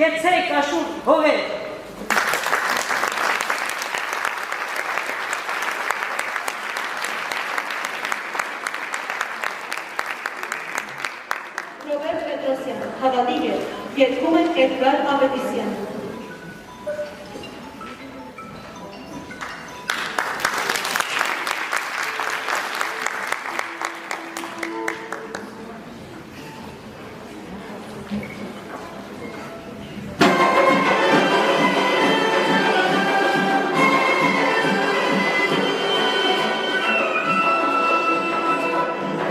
կեցեք աշուր հողեր։ Ռոբերտ Պետրոսյան, հավատիգեր, երգում է Էդգար Ավետիսյան։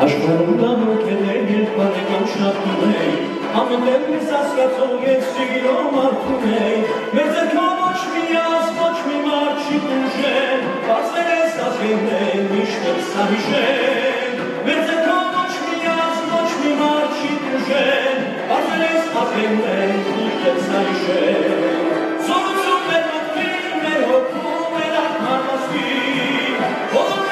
Աշխարհում դամոքել է երբ բարեկամ շապում է, ամենտեղ մեզ ասկացող և սիրով մարդում է, մեր ձերքով ոչ մի ազ, ոչ մի մարդ չի տուժել, բացել ես ազգեն է, միշտ էլ սա հիշել, մեր ձերքով ոչ մի ազ, ոչ մի մարդ չի տուժել, բացել ես ազգեն է, միշտ էլ սա հիշել, զորություն մեր մտքին, մեր հոգում, մեր ակմարմասկին, բոլոր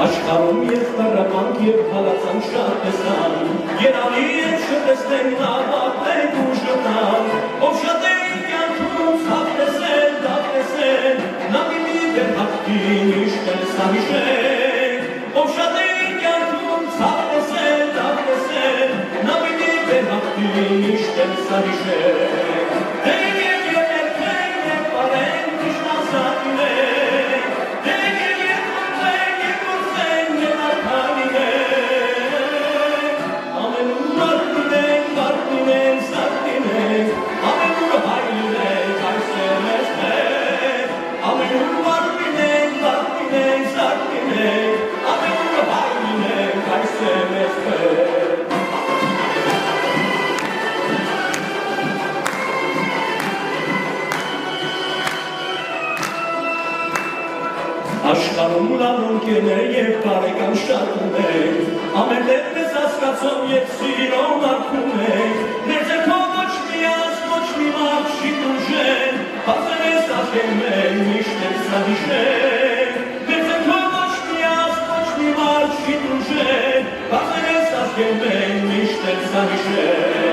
Աշխարհում և տարապանք և հալածան շատ տեսան, երանի և շտեսնեն նավատենք ու ժտան, ով շատ էին կյանքում ցավ տեսել, դավ տեսել, նա պիտի դեր հաղթի միշտ էլ սա հիշենք, ով շատ էին կյանքում ցավ տեսել, դավ տեսել, նա պիտի դեր հաղթի միշտ էլ սա հիշենք, դեն և երբենք և պարենք իշնասատինենք, Աշխարհում լավունքներ և բարեկամ շատ ունենք, ամենտեղ մեզ հասկացող և սիրով մարդում ենք, մեր ձեռքով ոչ մի ազ, ոչ մի մարդ չի տուժել, բացել ես ազգեն մենք, միշտ էլ սա հիշենք, մեր ձեռքով ոչ մի ազ, ոչ մի մարդ չի տուժել, բացել ես ազգեն մենք, միշտ էլ սա հիշենք։